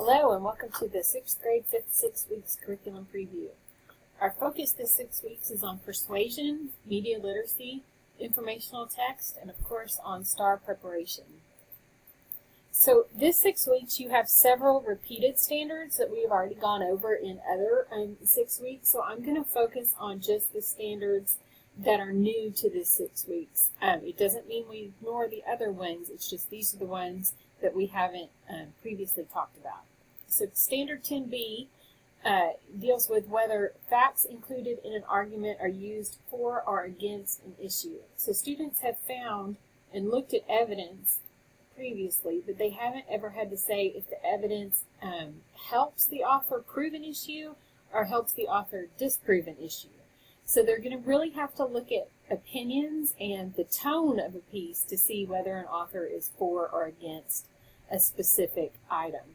Hello and welcome to the 6th grade 5th 6 weeks curriculum preview. Our focus this 6 weeks is on persuasion, media literacy, informational text, and of course on STAR preparation. So this 6 weeks you have several repeated standards that we have already gone over in other 6 weeks, so I'm going to focus on just the standards that are new to this 6 weeks. It doesn't mean we ignore the other ones, it's just these are the ones that we haven't previously talked about. So Standard 10B deals with whether facts included in an argument are used for or against an issue. So students have found and looked at evidence previously, but they haven't ever had to say if the evidence helps the author prove an issue or helps the author disprove an issue. So they're going to really have to look at opinions and the tone of a piece to see whether an author is for or against a specific item.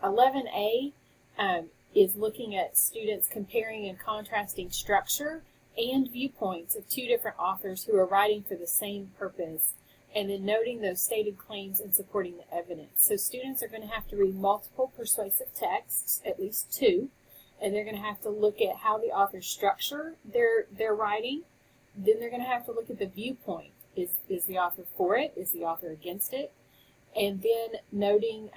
11A is looking at students comparing and contrasting structure and viewpoints of two different authors who are writing for the same purpose, and then noting those stated claims and supporting the evidence. So students are going to have to read multiple persuasive texts, at least two, and they're going to have to look at how the authors structure their writing. Then they're going to have to look at the viewpoint. Is the author for it? Is the author against it? And then noting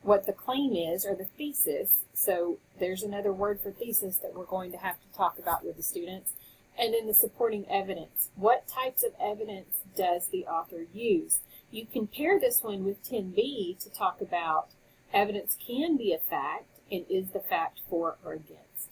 what the claim is, or the thesis. So there's another word for thesis that we're going to have to talk about with the students. And then the supporting evidence. What types of evidence does the author use? You can pair this one with 10B to talk about evidence can be a fact, and is the fact for or against.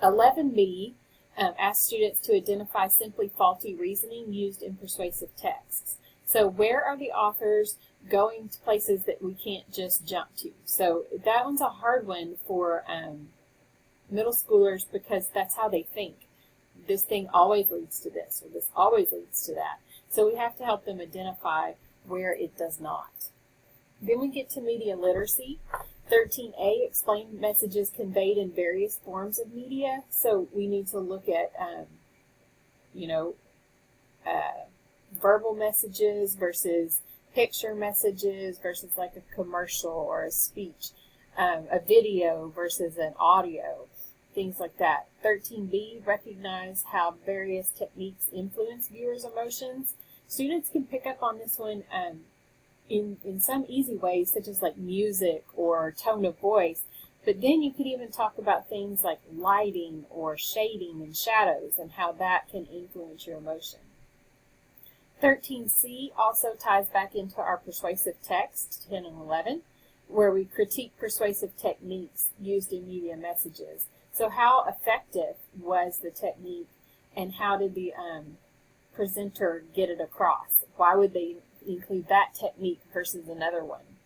11B asks students to identify simply faulty reasoning used in persuasive texts. So where are the authors going to places that we can't just jump to? So that one's a hard one for middle schoolers because that's how they think. This thing always leads to this, or this always leads to that. So we have to help them identify where it does not. Then we get to media literacy. 13A, explain messages conveyed in various forms of media. So we need to look at, verbal messages versus picture messages versus like a commercial or a speech, a video versus an audio, things like that. 13B, recognize how various techniques influence viewers' emotions. Students can pick up on this one in some easy ways, such as like music or tone of voice, but then you could even talk about things like lighting or shading and shadows and how that can influence your emotion. 13C also ties back into our persuasive text, 10 and 11, where we critique persuasive techniques used in media messages. So how effective was the technique, and how did the presenter get it across? Why would they include that technique versus another one?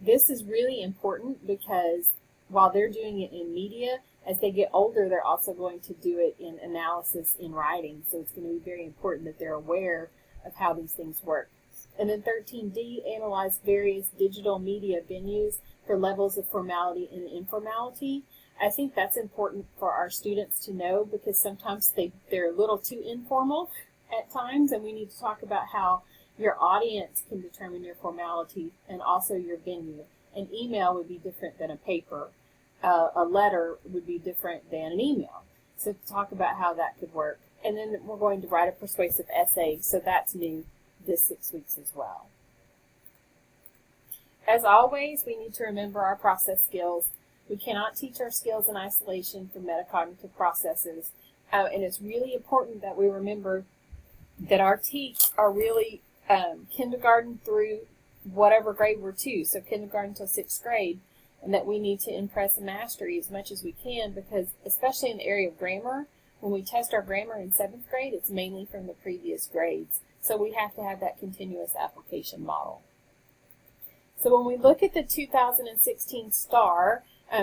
This is really important because while they're doing it in media, as they get older, they're also going to do it in analysis in writing. So it's going to be very important that they're aware of how these things work. And then 13D, analyze various digital media venues for levels of formality and informality. I think that's important for our students to know because sometimes they're a little too informal at times, and we need to talk about how your audience can determine your formality and also your venue. An email would be different than a paper. A letter would be different than an email. So talk about how that could work. And then we're going to write a persuasive essay, so that's new this 6 weeks as well. As always, we need to remember our process skills. We cannot teach our skills in isolation from metacognitive processes, and it's really important that we remember that our teach are really kindergarten through whatever grade we're to, so kindergarten till 6th grade, and that we need to impress mastery as much as we can because, especially in the area of grammar, when we test our grammar in 7th grade, it's mainly from the previous grades. So we have to have that continuous application model. So when we look at the 2016 STAR,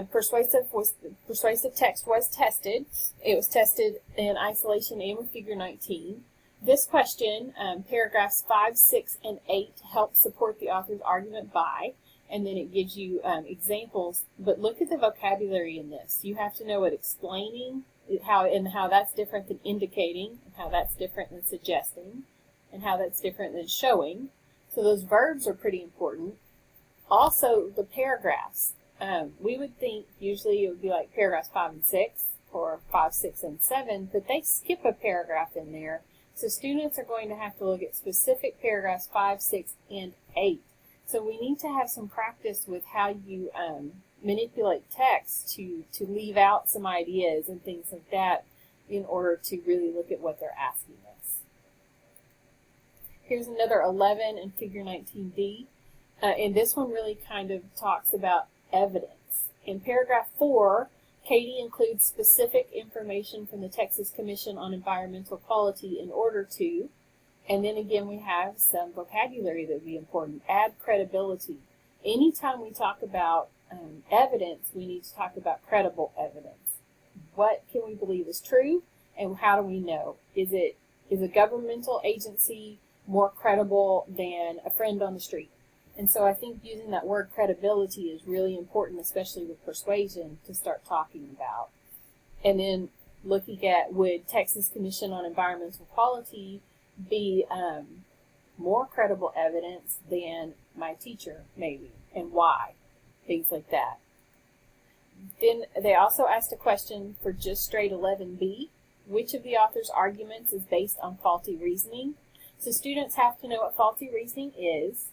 persuasive text was tested. It was tested in isolation and with figure 19. This question, paragraphs 5, 6, and 8 help support the author's argument by, and then it gives you examples. But look at the vocabulary in this. You have to know what explaining, how that's different than indicating, and how that's different than suggesting, and how that's different than showing. So those verbs are pretty important. Also, the paragraphs. We would think usually it would be like paragraphs 5 and 6 or 5, 6, and 7, but they skip a paragraph in there. So students are going to have to look at specific paragraphs 5, 6, and 8. So we need to have some practice with how you manipulate text to leave out some ideas and things like that in order to really look at what they're asking us. Here's another 11 in figure 19D. And this one really kind of talks about evidence. In paragraph 4, Katie includes specific information from the Texas Commission on Environmental Quality in order to, and then again we have some vocabulary that would be important. Add credibility. Anytime we talk about evidence, we need to talk about credible evidence. What can we believe is true, and how do we know? Is a governmental agency more credible than a friend on the street? And so I think using that word credibility is really important, especially with persuasion, to start talking about. And then looking at, would Texas Commission on Environmental Quality be more credible evidence than my teacher, maybe, and why? Things like that. Then they also asked a question for just straight 11B. Which of the author's arguments is based on faulty reasoning? So students have to know what faulty reasoning is.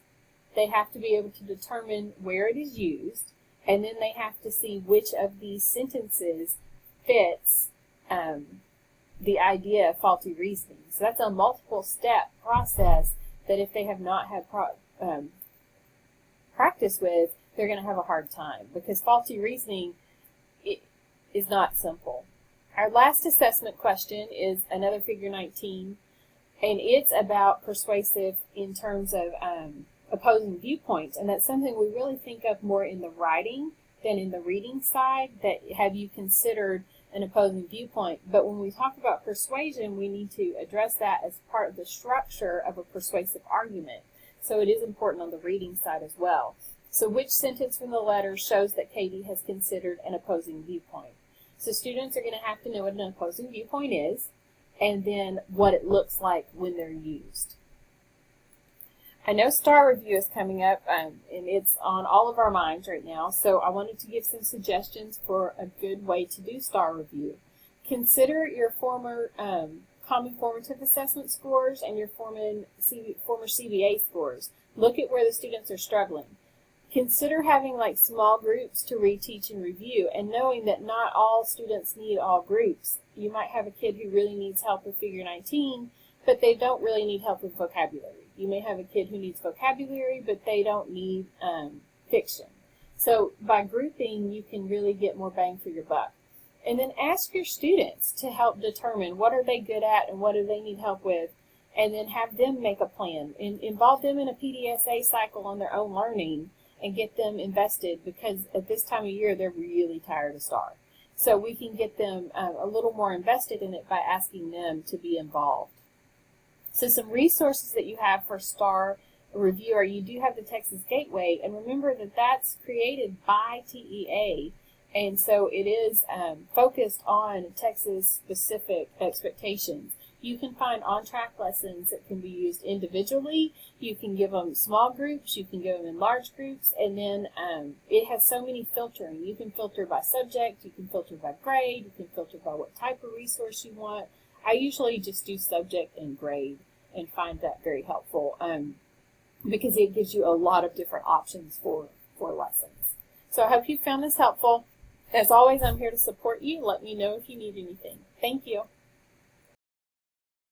They have to be able to determine where it is used, and then they have to see which of these sentences fits the idea of faulty reasoning. So that's a multiple step process that if they have not had practice with, they're going to have a hard time, because faulty reasoning is not simple. Our last assessment question is another figure 19, and it's about persuasive in terms of opposing viewpoints, and that's something we really think of more in the writing than in the reading side, that have you considered an opposing viewpoint. But when we talk about persuasion, we need to address that as part of the structure of a persuasive argument. So it is important on the reading side as well. So which sentence from the letter shows that Katie has considered an opposing viewpoint? So students are going to have to know what an opposing viewpoint is, and then what it looks like when they're used. I know STAR review is coming up, and it's on all of our minds right now, so I wanted to give some suggestions for a good way to do STAR review. Consider your former Common Formative Assessment scores and your former CBA scores. Look at where the students are struggling. Consider having like small groups to read, teach, and review, and knowing that not all students need all groups. You might have a kid who really needs help with figure 19, but they don't really need help with vocabulary. You may have a kid who needs vocabulary, but they don't need fiction. So by grouping, you can really get more bang for your buck. And then ask your students to help determine what are they good at and what do they need help with, and then have them make a plan. And involve them in a PDSA cycle on their own learning and get them invested, because at this time of year, they're really tired of STAR. So we can get them a little more invested in it by asking them to be involved. So some resources that you have for STAR review are, you do have the Texas Gateway, and remember that that's created by TEA, and so it is focused on Texas-specific expectations. You can find on-track lessons that can be used individually. You can give them small groups, you can give them in large groups, and then it has so many filtering. You can filter by subject, you can filter by grade, you can filter by what type of resource you want. I usually just do subject and grade and find that very helpful because it gives you a lot of different options for lessons. So I hope you found this helpful. As always, I'm here to support you. Let me know if you need anything. Thank you.